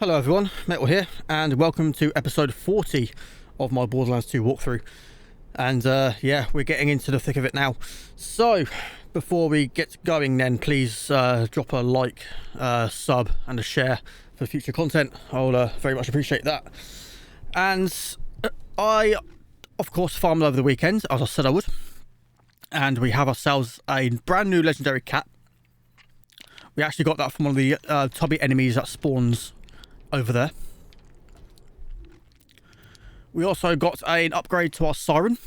Hello everyone, Metal here, and welcome to episode 40 of my Borderlands 2 walkthrough. And yeah, we're getting into the thick of it now. So, before we get going then, please drop a like, sub and a share for future content. I'll very much appreciate that. And I, of course, farmed over the weekend, as I said I would. And we have ourselves a brand new legendary cat. We actually got that from one of the tubby enemies that spawns over there. We also got an upgrade to our siren,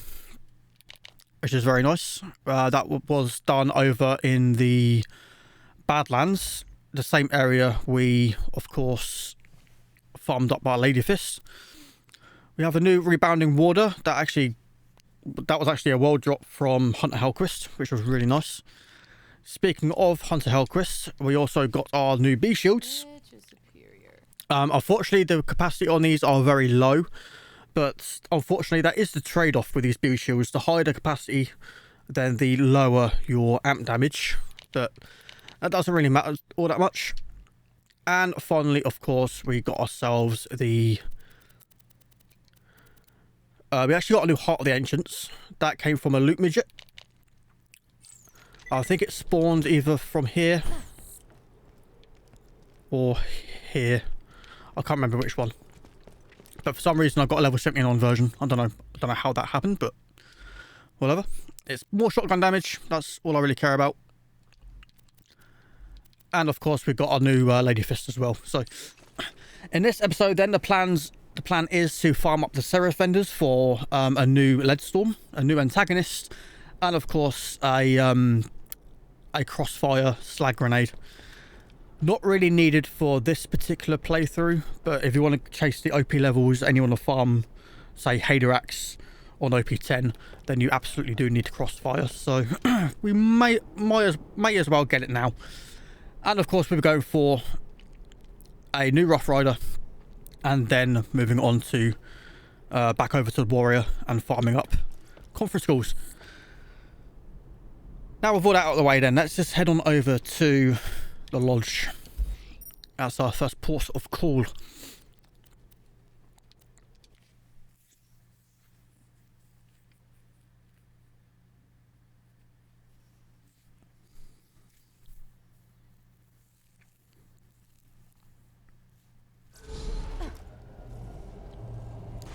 which is very nice. That was done over in the Badlands, the same area we, of course, farmed up by Lady Fist. We have a new rebounding warder that was actually a world drop from Hunter Hellquist, which was really nice. Speaking of Hunter Hellquist, we also got our new bee shields. Unfortunately, the capacity on these are very low, but unfortunately that is the trade-off with these bee shields. The higher the capacity, then the lower your amp damage, but that doesn't really matter all that much. And finally, of course, we got ourselves the we actually got a new Heart of the Ancients. That came from a loot midget. I think it spawned either from here or here. I can't remember which one. But for some reason I've got a level 79 version. I don't know how that happened, but whatever. It's more shotgun damage. That's all I really care about. And of course we've got our new Lady Fist as well. So in this episode then the plan is to farm up the Seraph vendors for a new lead storm, a new antagonist, and of course a crossfire slag grenade. Not really needed for this particular playthrough, but if you want to chase the OP levels and you want to farm, say, Haderax on OP 10, then you absolutely do need to crossfire. So we may as well get it now. And of course we're going for a new Rough Rider, and then moving on to back over to the Warrior and farming up conference schools. Now with all that out of the way then, let's just head on over to the lodge. That's our first port of call.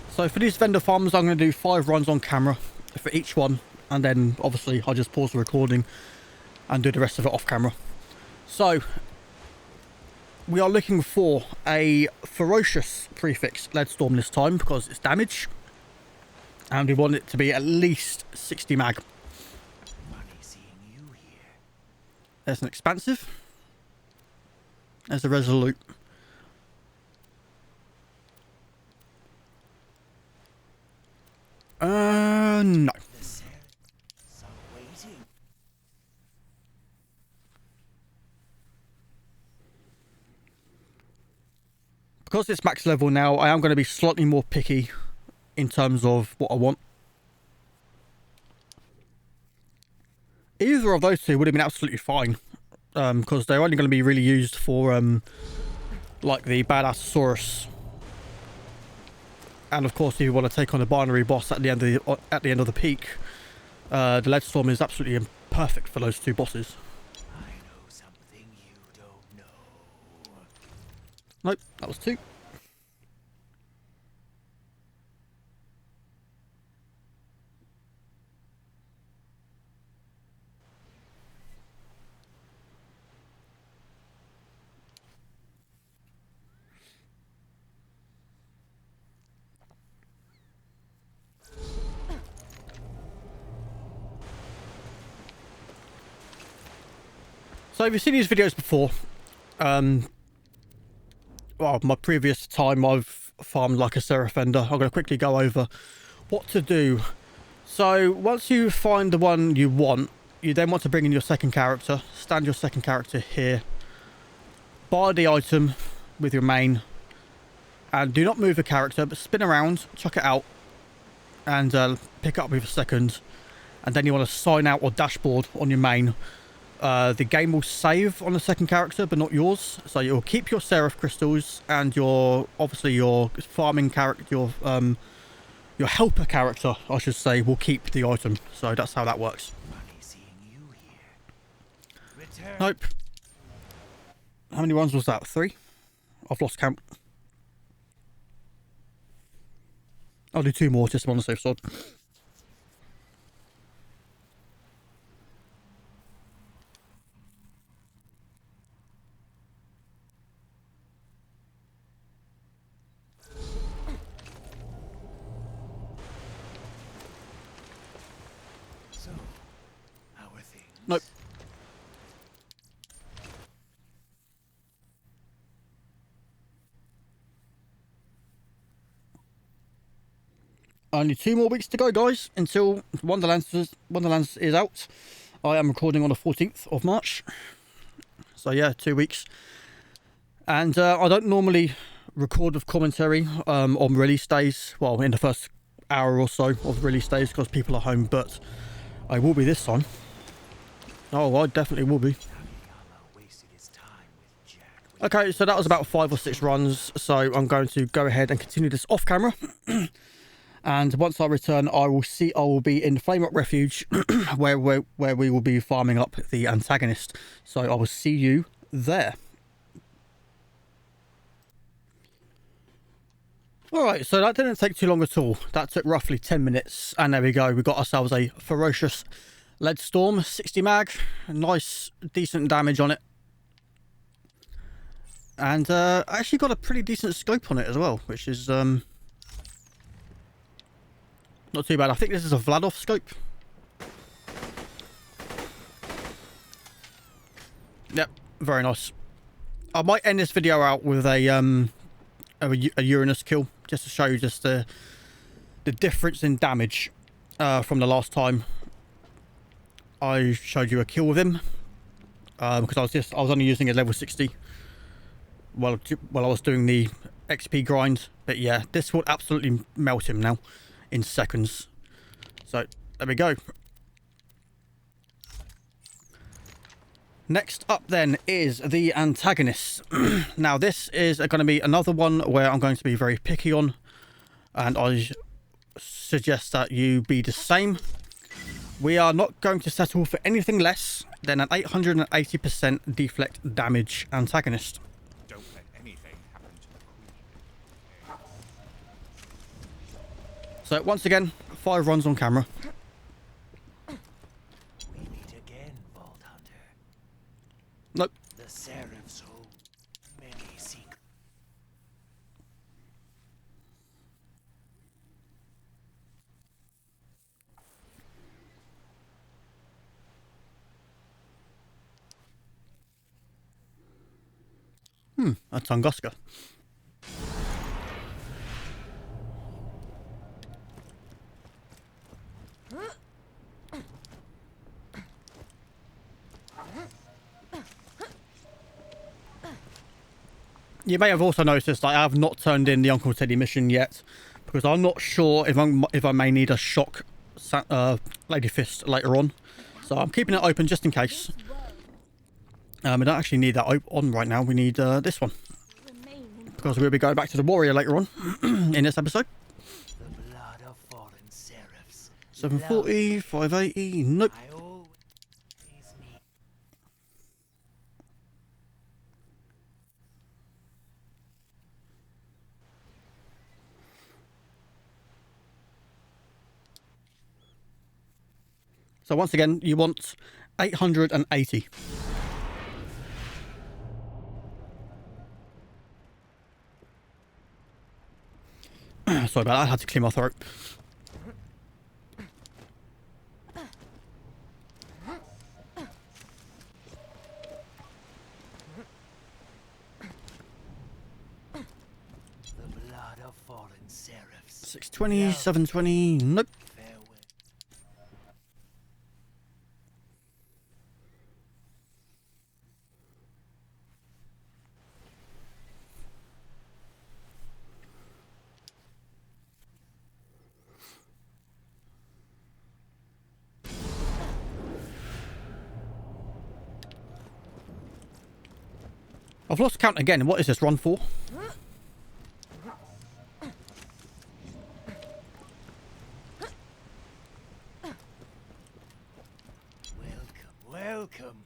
So for these vendor farms, I'm going to do 5 runs on camera for each one, and then obviously I'll just pause the recording and do the rest of it off camera. So we are looking for a ferocious prefix lead storm this time because it's damage, and we want it to be at least 60 mag. Funny seeing you here. There's an expansive. There's a resolute. No. Because it's max level now, I am going to be slightly more picky in terms of what I want. Either of those two would have been absolutely fine, because they're only going to be really used for like the Badassasaurus. And of course, if you want to take on a binary boss at the end of the peak, the lead storm is absolutely perfect for those two bosses. I know something you don't know. Nope, that was 2. So if you've seen these videos before, well, my previous time I've farmed like a Seraph vendor, I'm going to quickly go over what to do. So once you find the one you want, you then want to bring in your second character, stand your second character here, buy the item with your main, and do not move the character, but spin around, chuck it out, and pick up with a second, and then you want to sign out or dashboard on your main the game will save on the second character, but not yours. So you'll keep your Seraph crystals and your obviously your farming character, your helper character, I should say, will keep the item. So that's how that works. Funny seeing you here. Return. Nope. How many runs was that? 3? I've lost count. I'll do 2 more just on the safe side. So, how are things? Nope. Only 2 more weeks to go, guys, until Wonderlands is out. I am recording on the 14th of March. So yeah, 2 weeks. And I don't normally record with commentary on release days. Well, in the first hour or so of release days because people are home, but I will be this time. Oh, I definitely will be. Okay, so that was about 5 or 6 runs. So I'm going to go ahead and continue this off camera. And once I return, I will be in Flame Rock Refuge, where we will be farming up the antagonist. So I will see you there. Alright, so that didn't take too long at all. That took roughly 10 minutes. And there we go. We got ourselves a ferocious lead storm, 60 mag. Nice, decent damage on it. And actually got a pretty decent scope on it as well, which is not too bad. I think this is a Vladov scope. Yep, very nice. I might end this video out with a Uranus kill, just to show you just the difference in damage from the last time I showed you a kill with him. Because I was only using a level 60 while I was doing the XP grind. But yeah, this will absolutely melt him now in seconds. So there we go. Next up then is the antagonist. Now this is going to be another one where I'm going to be very picky on, and I suggest that you be the same. We are not going to settle for anything less than an 880% deflect damage antagonist. Don't let anything happen to the queen. So once again, 5 runs on camera. We meet again, Vault Hunter. Nope. The Seraphs hold many secrets. A Tunguska. You may have also noticed I have not turned in the Uncle Teddy mission yet, because I'm not sure if I may need a shock Lady Fist later on. So I'm keeping it open just in case. We don't actually need that on right now. We need this one, because we'll be going back to the warrior later on in this episode. The blood of fallen Seraphs. 740, 580, nope. I always need. So once again, you want 880. Sorry about that, I had to clear my throat. The blood of fallen Seraphs. 620, 720, nope. Farewell. I've lost count again. What is this run for? Welcome.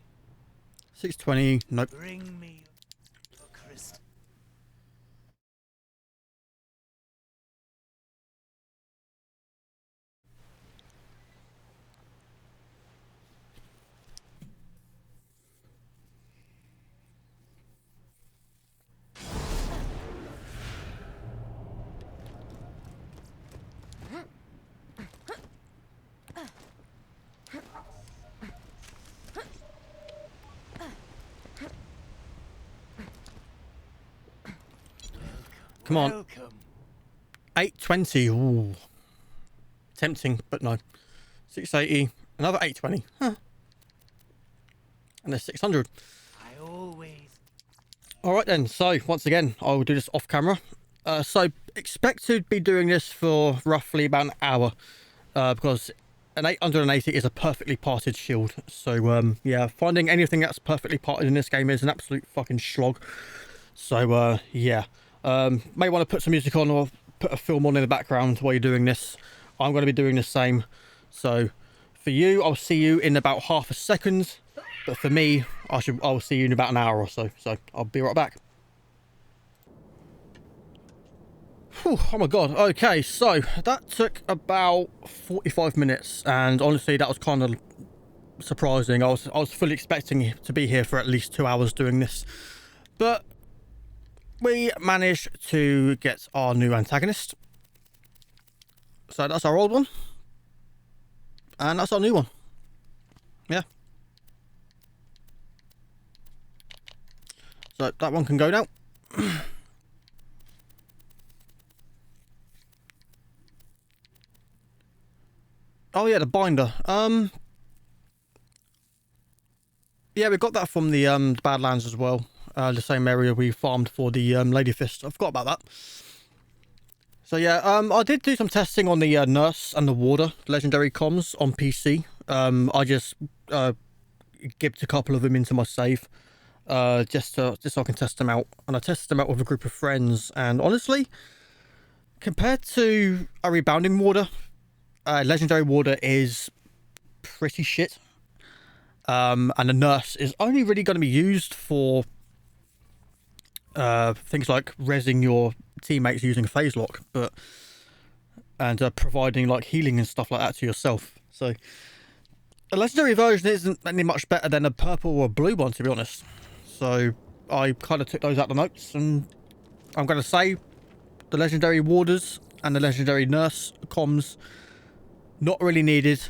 620. Nope. Bring me your crystal. Come on. Welcome. 820. Ooh. Tempting, but no. 680. Another 820. Huh. And there's 600. I always. Alright then, so once again, I will do this off camera. So expect to be doing this for roughly about an hour. Because an 880 is a perfectly parted shield. So yeah, finding anything that's perfectly parted in this game is an absolute fucking slog. So yeah. May want to put some music on or put a film on in the background while you're doing this. I'm going to be doing the same. So for you, I'll see you in about half a second. But for me, I'll see you in about an hour or so. So I'll be right back. Whew, oh my god. Okay, so that took about 45 minutes. And honestly, that was kind of surprising. I was fully expecting to be here for at least 2 hours doing this. But we managed to get our new antagonist. So that's our old one. And that's our new one. Yeah. So that one can go now. Oh yeah, the binder. Yeah, we got that from the Badlands as well. The same area we farmed for the Lady Fist. I forgot about that. So yeah, I did do some testing on the Nurse and the Warder legendary comms on PC. I just gibbed a couple of them into my save, just so I can test them out. And I tested them out with a group of friends. And honestly, compared to a rebounding Warder, legendary Warder is pretty shit. And the Nurse is only really going to be used for things like rezzing your teammates using phase lock, and providing like healing and stuff like that to yourself. So a legendary version isn't any much better than a purple or blue one, to be honest. So I kind of took those out the notes, and I'm going to say the legendary Warders and the legendary Nurse comms not really needed,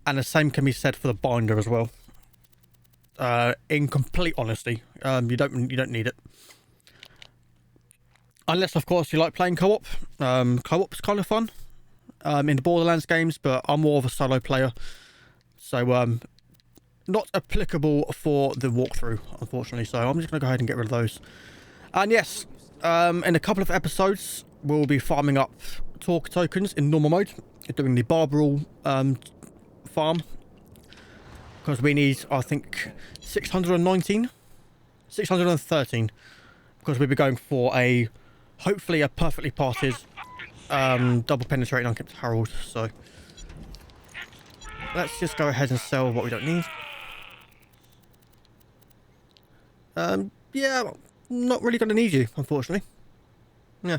and the same can be said for the binder as well. In complete honesty, you don't need it. Unless, of course, you like playing co-op. Co-op's kind of fun in the Borderlands games, but I'm more of a solo player. So, not applicable for the walkthrough, unfortunately. So I'm just going to go ahead and get rid of those. And yes, in a couple of episodes, we'll be farming up talk tokens in normal mode. Doing the Barbarol farm. Because we need, I think, 613. Because we'll be going for hopefully a perfectly parted double penetrating unkept Harold. So let's just go ahead and sell what we don't need. Yeah, not really going to need you, unfortunately. Yeah.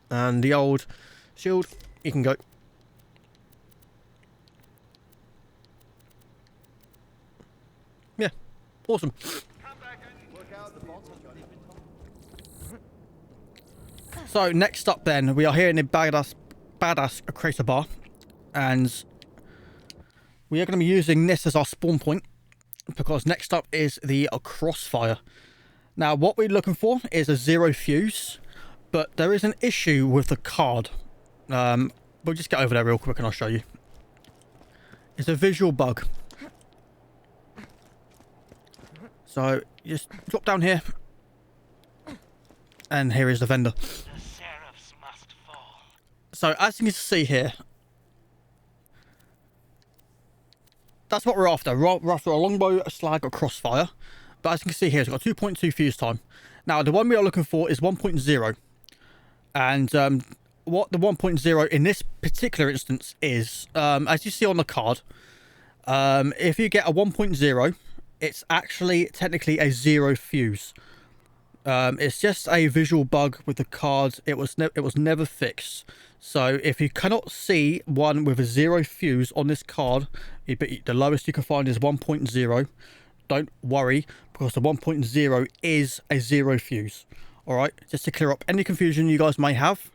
And the old shield, you can go. Yeah, awesome. So next up then, we are here in the badass crater bar, and we are going to be using this as our spawn point, because next up is the crossfire. Now what we're looking for is a 0 fuse, but there is an issue with the card. We'll just get over there real quick and I'll show you. It's a visual bug. So just drop down here, and here is the vendor. So as you can see here, that's what we're after. We're after a longbow, a slag, or crossfire. But as you can see here, it's got 2.2 fuse time. Now, the one we are looking for is 1.0. And what the 1.0 in this particular instance is, as you see on the card, if you get a 1.0, it's actually technically a 0 fuse. It's just a visual bug with the card. It was never fixed. So if you cannot see one with a 0 fuse on this card, the lowest you can find is 1.0. Don't worry, because the 1.0 is a 0 fuse. All right, just to clear up any confusion you guys may have.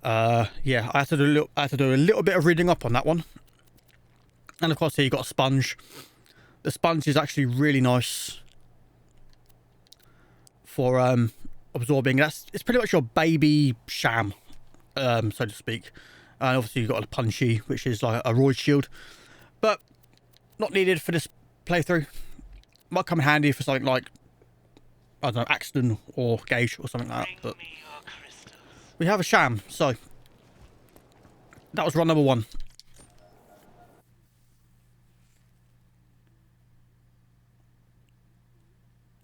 Yeah, I had to do a little bit of reading up on that one. And of course, here you got a sponge. The sponge is actually really nice for absorbing. It's pretty much your baby sham, so to speak. And obviously you've got a punchy, which is like a roid shield, but not needed for this playthrough. Might come in handy for something like, I don't know, Axton or Gauge or something like that. But we have a sham, so that was run number 1.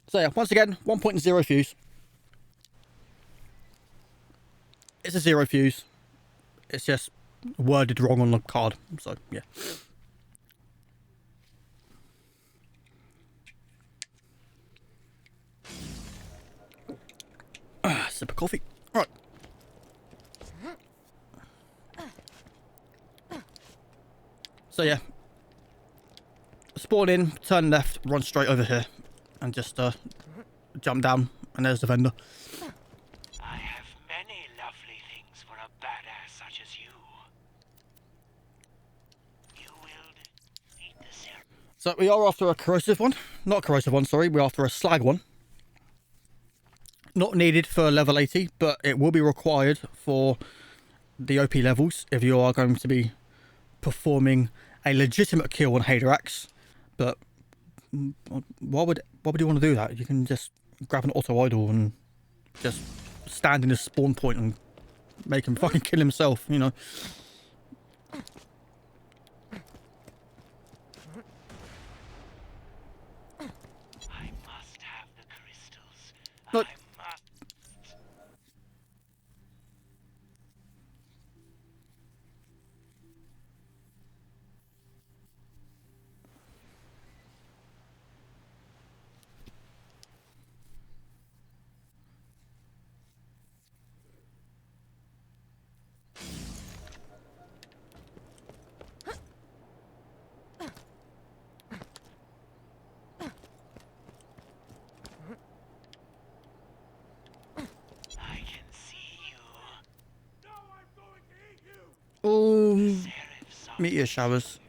So yeah, once again, 1.0 fuse. It's a 0 fuse. It's just worded wrong on the card. So yeah. Sip of coffee. Right. So yeah. Spawn in, turn left, run straight over here. And just jump down, and there's the vendor. I have many lovely things for a badass such as you. You will eat the syrup. So we are after a corrosive one. Not a corrosive one, sorry. We're after a slag one. Not needed for level 80, but it will be required for the OP levels if you are going to be performing a legitimate kill on Haderax. But why would you want to do that? You can just grab an auto idol and just stand in his spawn point and make him fucking kill himself, you know. I must have the crystals. Look. I must. I can see you. Now I'm going to eat you. Oh, Serifs of meteor showers.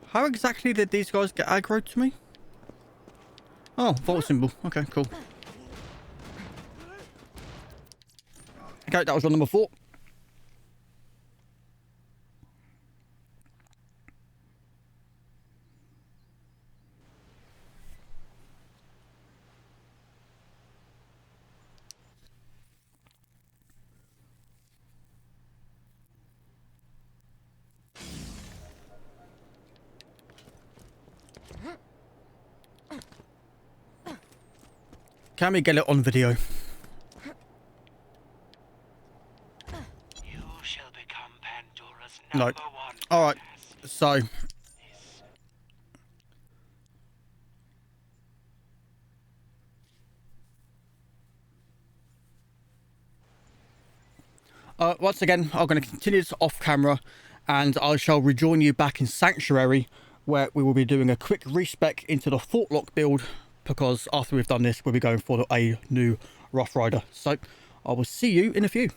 How exactly did these guys get aggroed to me? Oh, vault symbol. Okay, cool. Okay, that was run number 4. Can we get it on video? You shall become Pandora's No. number 1. Alright, badass. so This once again, I'm going to continue this off camera and I shall rejoin you back in Sanctuary where we will be doing a quick respec into the Fort Lock build, because after we've done this, we'll be going for a new Rough Rider. So I will see you in a few.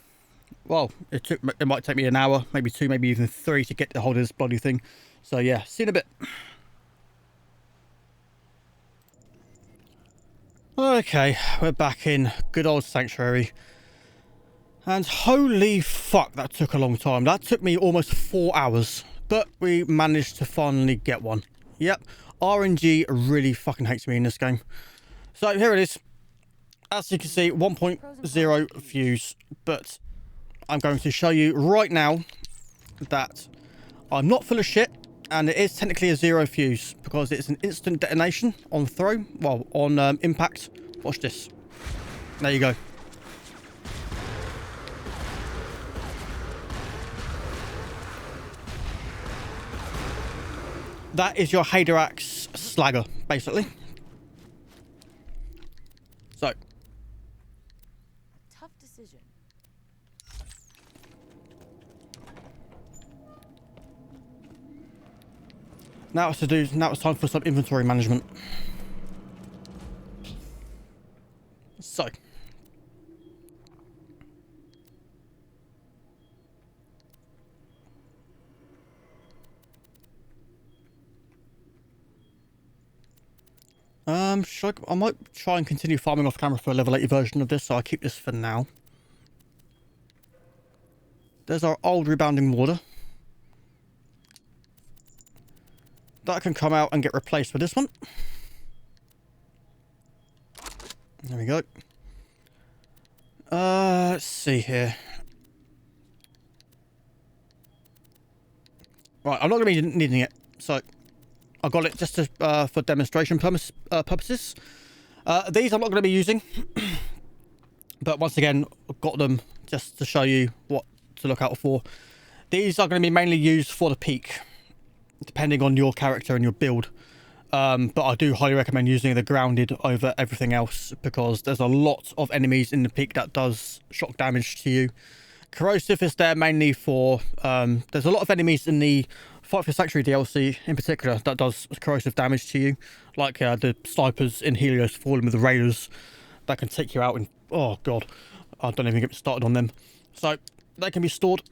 Well, it might take me an hour, maybe 2, maybe even 3 to get the hold of this bloody thing. So yeah, see you in a bit. Okay, we're back in good old Sanctuary. And holy fuck, that took a long time. That took me almost 4 hours. But we managed to finally get one. Yep, RNG really fucking hates me in this game. So here it is. As you can see, 1.0 fuse. But I'm going to show you right now that I'm not full of shit. And it is technically a zero fuse because it's an instant detonation on throw. Well, on impact. Watch this. There you go. That is your Haderax Slagger, basically. So. Tough decision. Now it's time for some inventory management. So. I might try and continue farming off camera for a level 80 version of this, so I'll keep this for now. There's our old rebounding water. That can come out and get replaced with this one. There we go. Let's see here. Right, I'm not going to be needing it, so I got it just to, for demonstration purposes. These I'm not going to be using, but once again, I've got them just to show you what to look out for. These are going to be mainly used for the peak, depending on your character and your build. But I do highly recommend using the grounded over everything else because there's a lot of enemies in the peak that does shock damage to you. Corrosive is there mainly for, there's a lot of enemies in the Fight for Sanctuary DLC in particular that does corrosive damage to you. Like the snipers in Helios falling with the raiders that can take you out in, oh god, I don't even get me started on them. So they can be stored.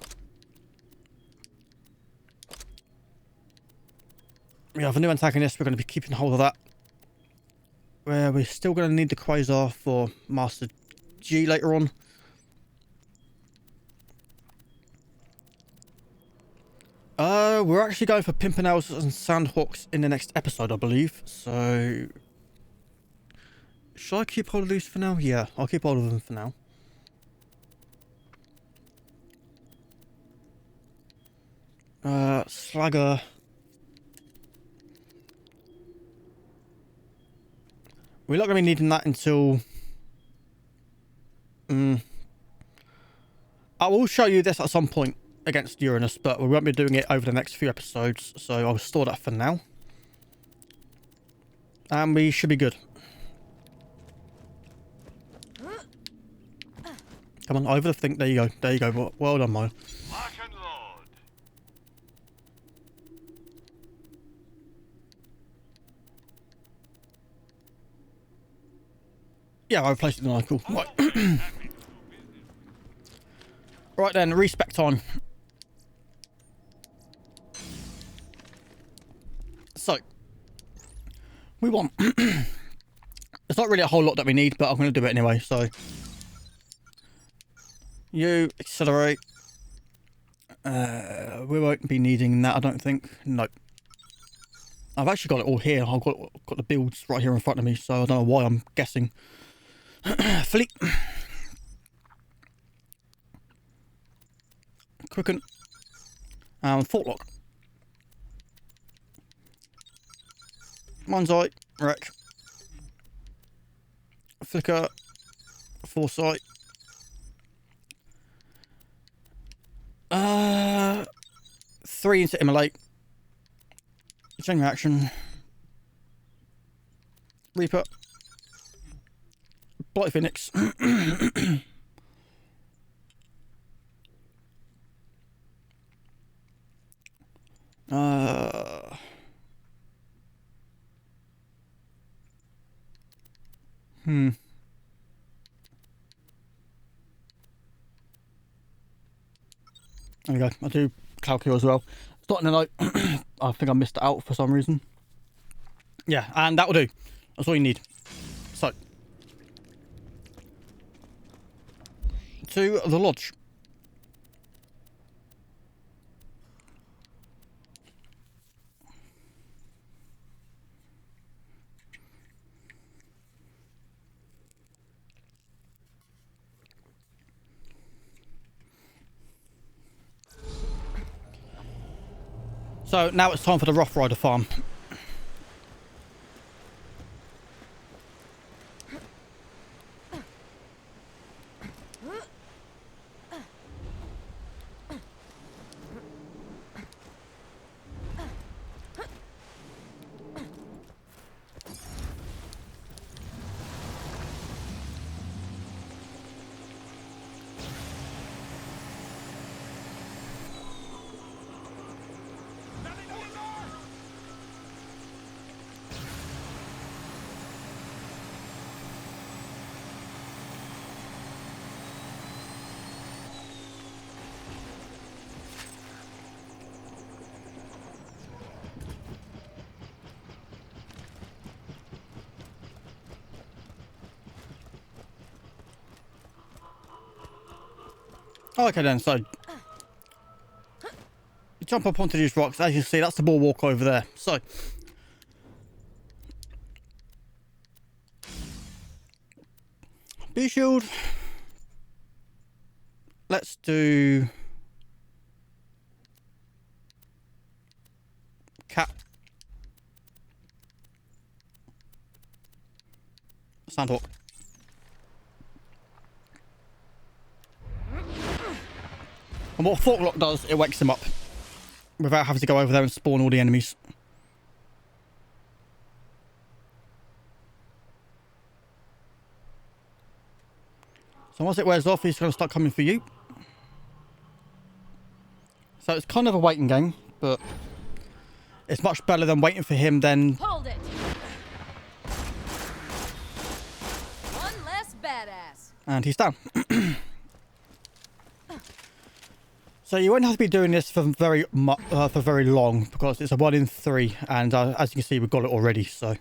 We have a new antagonist, we're going to be keeping hold of that. Where we're still going to need the Quasar for Master G later on. We're actually going for Pimpernels and Sandhawks in the next episode, I believe. So, should I keep hold of these for now? Yeah, I'll keep hold of them for now. Slagger. We're not going to be needing that until... I will show you this at some point against Uranus, but we won't be doing it over the next few episodes, so I'll store that for now. And we should be good. Come on, over the thing. There you go. There you go. Well done, Maya. Yeah, I replaced it in the cool. Right. Right then, respec time. So, we want... It's not really a whole lot that we need, but I'm going to do it anyway, so... You accelerate. We won't be needing that, I don't think. Nope. I've actually got it all here. I've got the builds right here in front of me, so I don't know why I'm guessing. Fleet. Quicken. And Fortlock. Mind's Eye. Wreck. Flicker. Foresight. 3 into Immolate. Chain Reaction. Reaper. Blight Phoenix. There we go. I'll do Calcule as well. It's not in the note. I think I missed it out for some reason. Yeah, and that will do. That's all you need. So, to the lodge. So now it's time for the Rough Rider farm. Okay then, so you jump up onto these rocks. As you can see, that's the boardwalk over there. So B shield. Let's do cap. Sandhawk. And what Forklock does, it wakes him up without having to go over there and spawn all the enemies. So once it wears off, he's going to start coming for you. So it's kind of a waiting game, but it's much better than waiting for him then. Hold it. One less badass. And he's down. So you won't have to be doing this for very long, because it's a 1 in 3, and as you can see, we've got it already. So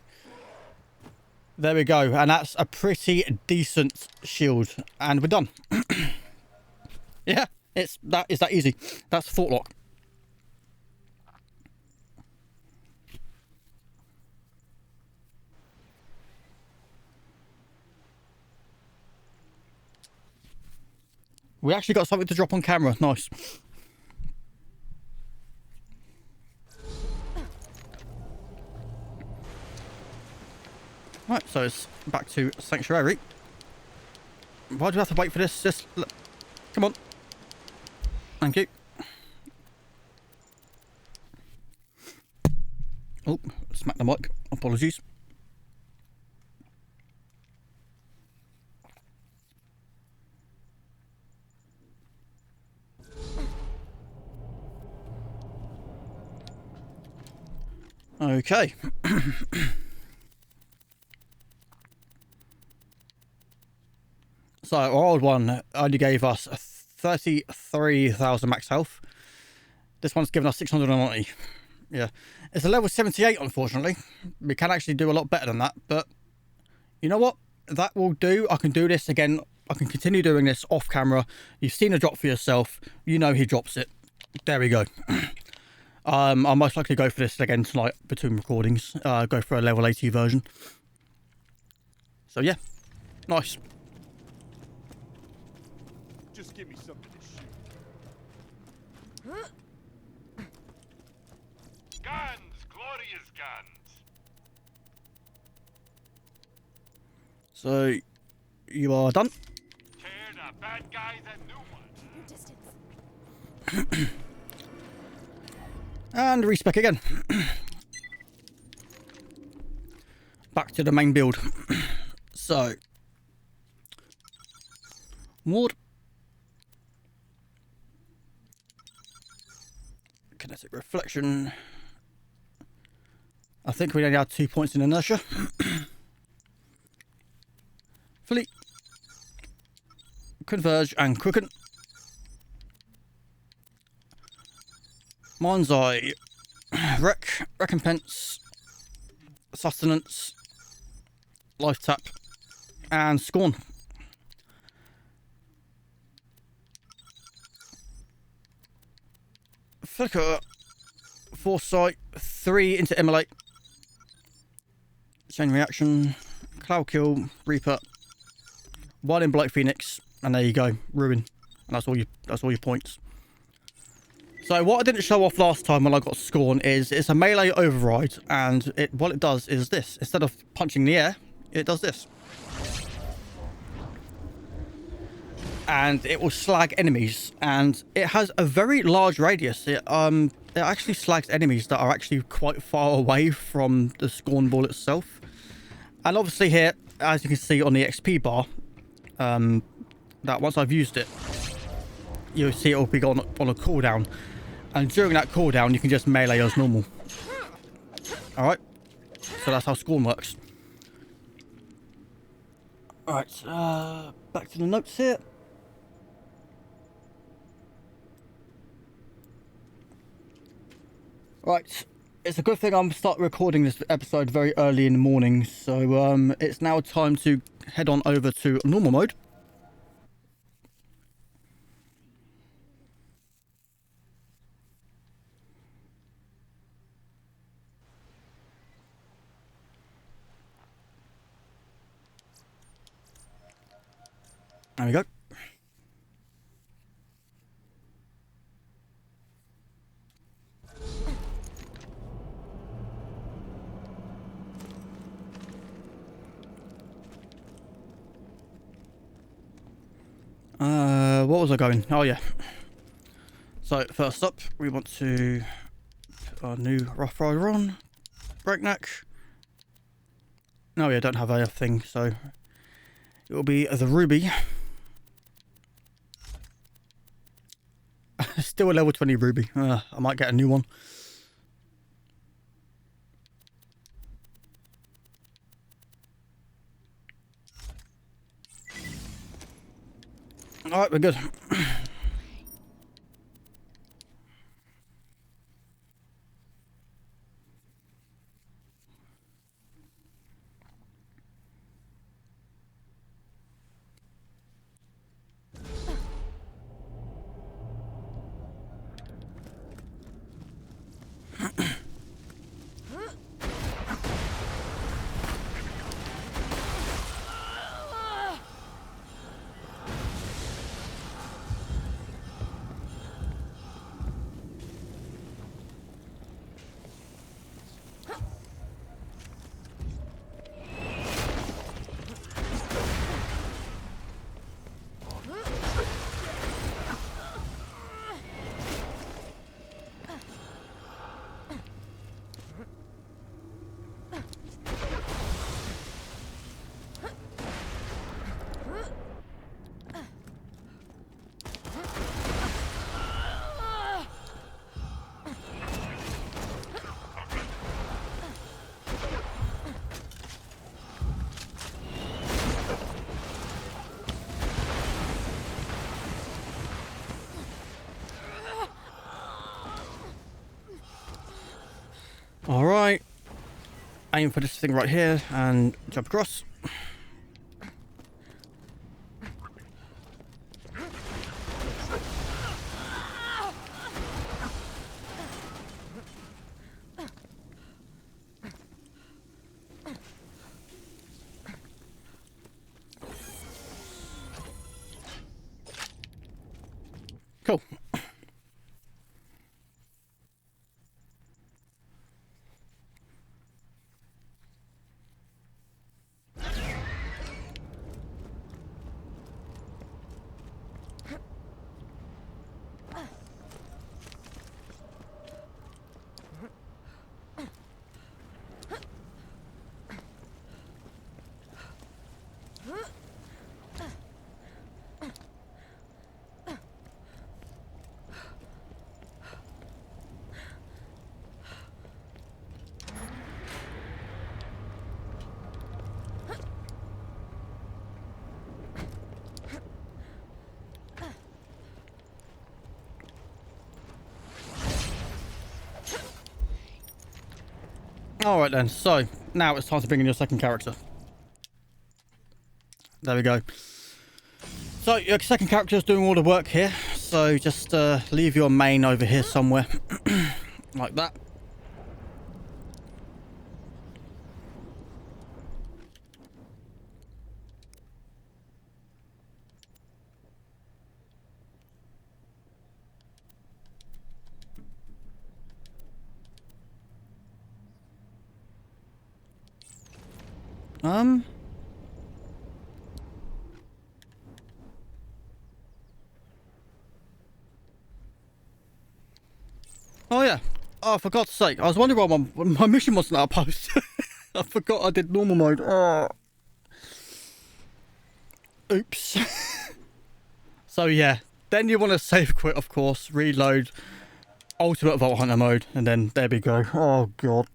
there we go, and that's a pretty decent shield, and we're done. Yeah, it's that easy. That's Forklock. We actually got something to drop on camera. Nice. Right, so it's back to Sanctuary. Why do we have to wait for this? Just come on. Thank you. Oh, smack the mic. Apologies. Okay. So our old one only gave us 33,000 max health. This one's given us 690. Yeah, it's a level 78, unfortunately. We can actually do a lot better than that, but you know what? That will do. I can do this again. I can continue doing this off camera. You've seen a drop for yourself. You know he drops it. There we go. I'll most likely go for this again tonight between recordings. Go for a level 80 version. So yeah, nice. Just give me something to shoot. Guns, glorious guns. So you are done. Tear the bad guys a new one. Your distance. And respec again. Back to the main build. So ward, kinetic reflection. I think we only had 2 points in inertia. Fleet, converge and quicken. Mind's Eye, recompense, sustenance, life tap, and scorn. Flicker, foresight, 3 into immolate, chain reaction, cloud kill, reaper, 1 in Blight Phoenix, and there you go, ruin, and that's all your points. So what I didn't show off last time when I got Scorn is it's a melee override, and what it does is this. Instead of punching the air, it does this. And it will slag enemies, and it has a very large radius. It actually slags enemies that are actually quite far away from the Scorn ball itself. And obviously here, as you can see on the XP bar, that once I've used it, you'll see it will be on a cooldown. And during that cooldown, you can just melee as normal. Alright, so that's how Scorn works. Alright, back to the notes here. Right, it's a good thing I'm starting recording this episode very early in the morning, so it's now time to head on over to normal mode. There we go. What was I going? Oh yeah. So first up, we want to put our new Rough Rider on. Breakneck. No, yeah, I don't have a thing, so it will be the Ruby. Still a level 20 Ruby. I might get a new one. Alright, we're good. Alright. Aim for this thing right here and jump across. Cool. Alright then, so now it's time to bring in your second character. There we go. So your second character is doing all the work here, so just leave your main over here somewhere. Like that. Um. Oh yeah. Oh, for God's sake! I was wondering why my mission wasn't outpost. I forgot I did normal mode. Oh. Oops. So yeah, then you want to save quit, of course, reload, ultimate Vault Hunter mode, and then there we go. Oh God.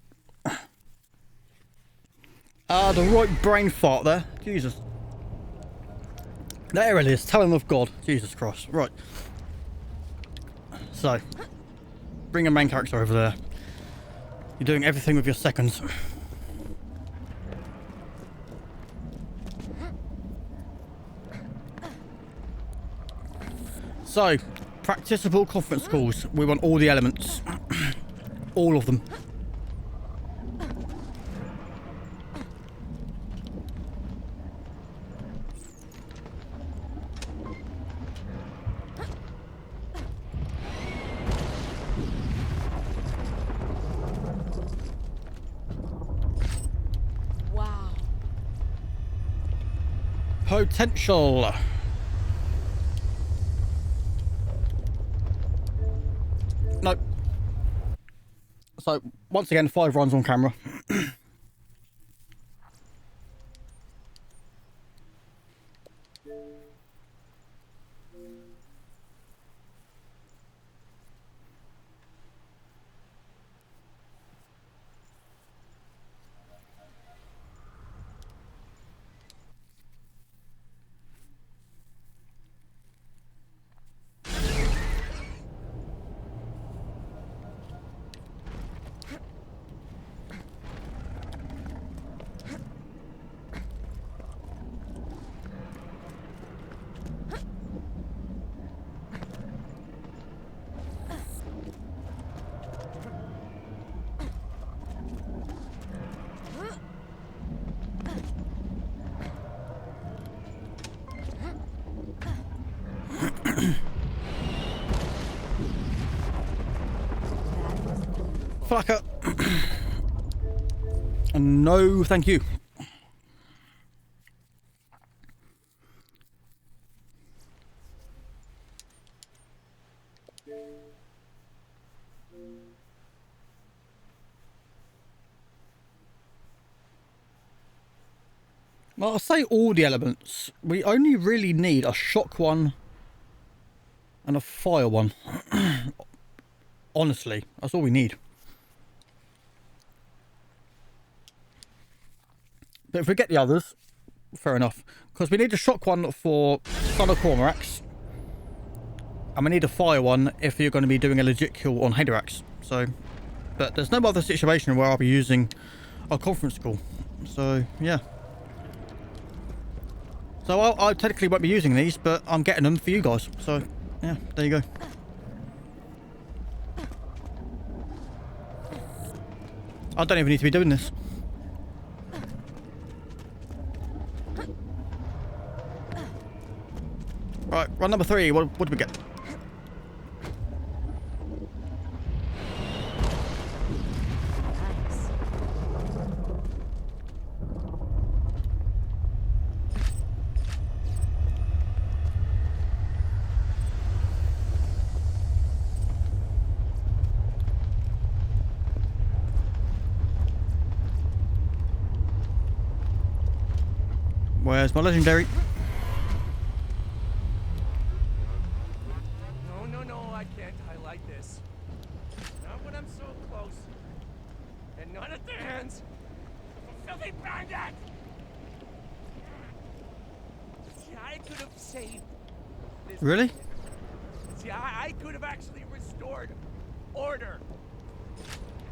The right brain fart there. Jesus. There it is. Tell him of God. Jesus Christ. Right. So, bring a main character over there. You're doing everything with your seconds. So, practicable conference calls. We want all the elements. All of them. Wow. Potential. Nope. So, once again, 5 runs on camera. Fucker. No, thank you. Well, I'll say all the elements. We only really need a shock one and a fire one. Honestly, that's all we need. But if we get the others, fair enough. Because we need a shock one for Son of Cormorax. And we need a fire one if you're going to be doing a legit kill on Hadorax. So, but there's no other situation where I'll be using a conference call. So, yeah. So I technically won't be using these, but I'm getting them for you guys. So, yeah, there you go. I don't even need to be doing this. Right, run number 3. What did we get? Nice. Where's my legendary? No, I can't highlight this. Not when I'm so close. And not at the hands of a filthy bandit! See, I could have saved this. Really? See, I could have actually restored order.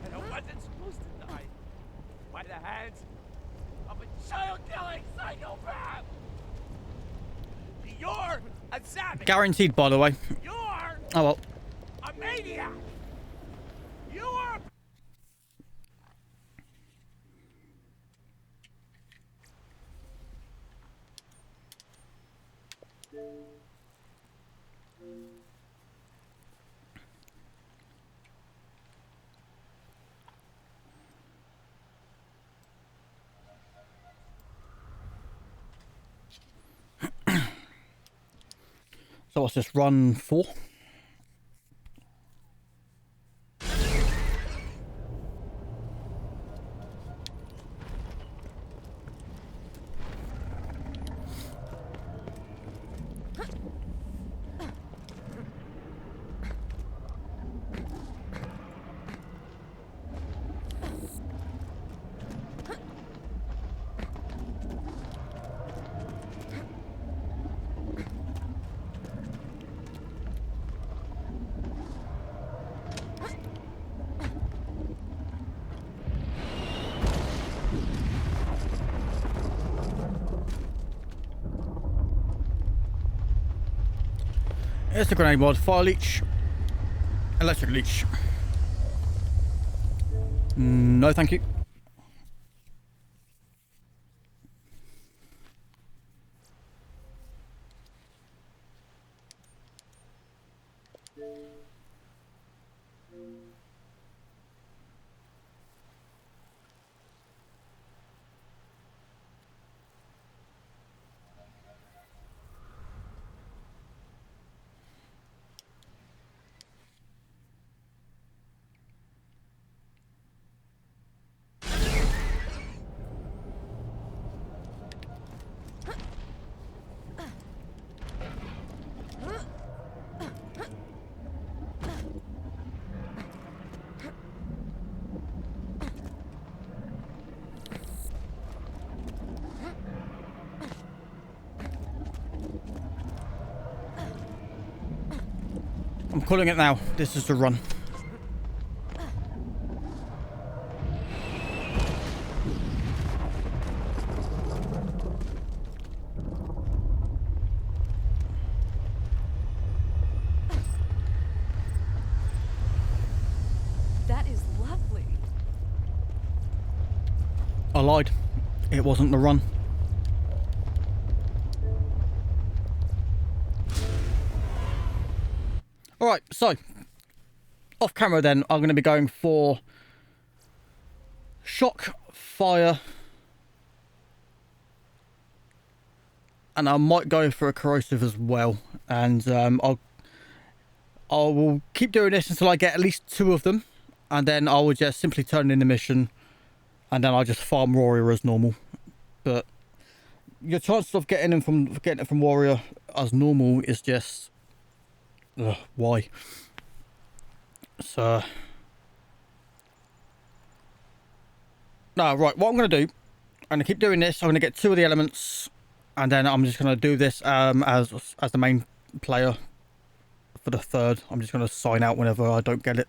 And I wasn't supposed to die by the hands of a child-killing psychopath! You're a savage! Guaranteed, by the way. You're Oh well. a maniac! You are... So what's this, run 4? Here's the grenade mod, fire leech, electric leech. No, thank you. I'm calling it now. This is the run. That is lovely. I lied. It wasn't the run. Alright, so off camera then, I'm going to be going for shock, fire, and I might go for a corrosive as well. And I will keep doing this until I get at least 2 of them, and then I will just simply turn in the mission, and then I'll just farm Warrior as normal. But your chances of getting it from Warrior as normal is just why? So no, right, what I'm going to do, I'm going to keep doing this. I'm going to get 2 of the elements, and then I'm just going to do this as the main player for the 3rd. I'm just going to sign out whenever I don't get it.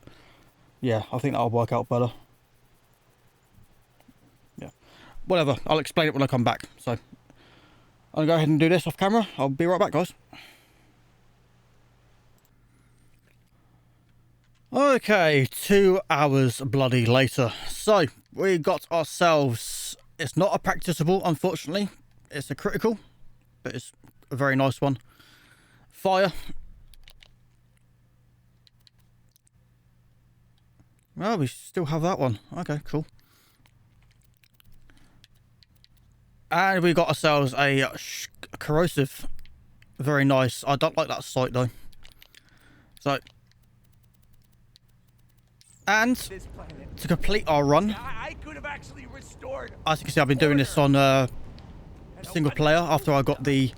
Yeah, I think that'll work out better. Yeah, whatever, I'll explain it when I come back. So I'm going to go ahead and do this off camera. I'll be right back, guys. Okay, 2 hours bloody later. So we got ourselves, it's not a practicable, unfortunately. It's a critical, but it's a very nice one. Fire. Oh, we still have that one. Okay, cool. And we got ourselves a corrosive. Very nice. I don't like that sight though. So, and to complete our run, I could have actually restored. as you can see, I've been doing this on single player. After I got the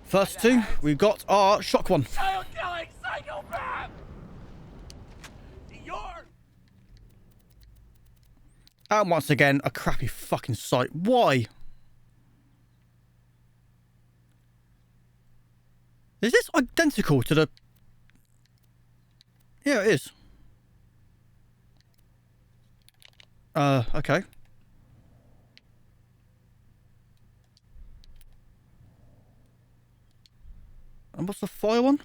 first 2, we got our shock one. Child killing psychopath. You're And once again, a crappy fucking sight. Why? Is this identical to the... Yeah, it is. Okay. And what's the fire one?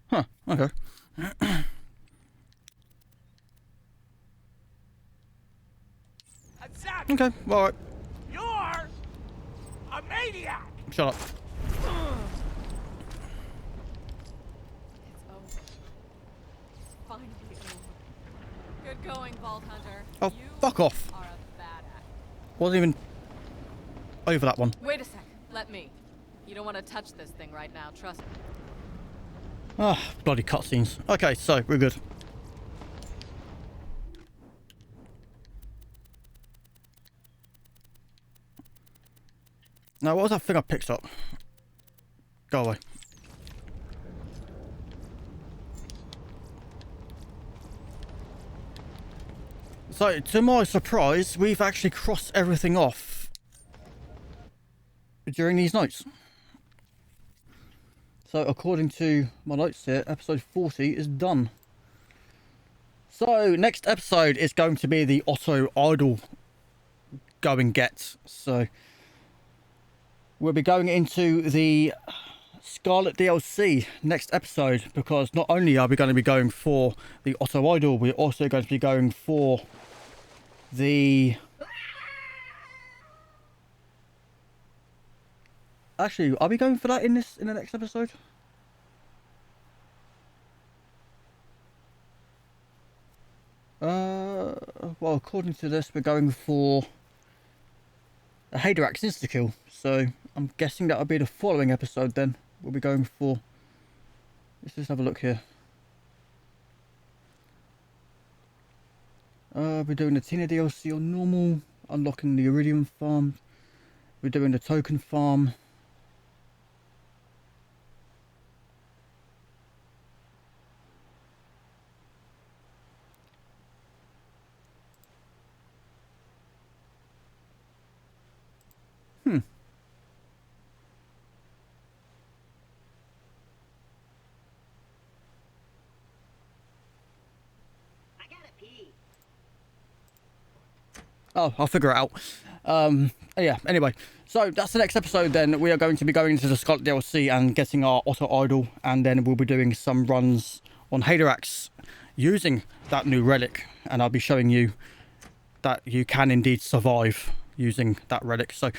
Huh, okay. Zach, Okay, alright. you're a maniac. Shut up. It's over. It's finally over. Good going, Vault Hunter. Oh, You fuck off. are a badass. Wasn't even... over that one. Wait a sec. Let me. You don't want to touch this thing right now, trust me. Ah, bloody cutscenes. Okay, so we're good. Now, what was that thing I picked up? Go away. So, to my surprise, we've actually crossed everything off during these nights. So, according to my notes here, episode 40 is done. So, next episode is going to be the auto idle go and get. So, we'll be going into the Scarlet DLC next episode, because not only are we going to be going for the auto idle, we're also going to be going for the... Actually, are we going for that in the next episode? Well, according to this, we're going for a Haydarax insta-kill, so I'm guessing that'll be the following episode then. We'll be going for... Let's just have a look here. We're doing the Tina DLC on normal, unlocking the Iridium farm. We're doing the token farm. Oh, I'll figure it out. Yeah, anyway. So, that's the next episode then. We are going to be going into the Scarlet DLC and getting our auto idle. And then we'll be doing some runs on Haydarax using that new relic. And I'll be showing you that you can indeed survive using that relic. So,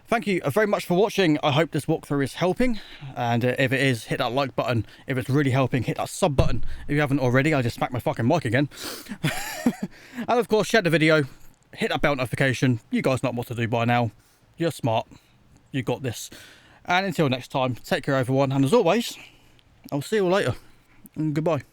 thank you very much for watching. I hope this walkthrough is helping. And if it is, hit that like button. If it's really helping, hit that sub button. If you haven't already, I just smacked my fucking mic again. And of course, share the video. Hit that bell notification. You guys know what to do by now. You're smart. You got this. And until next time, take care everyone. And as always, I'll see you all later. And goodbye.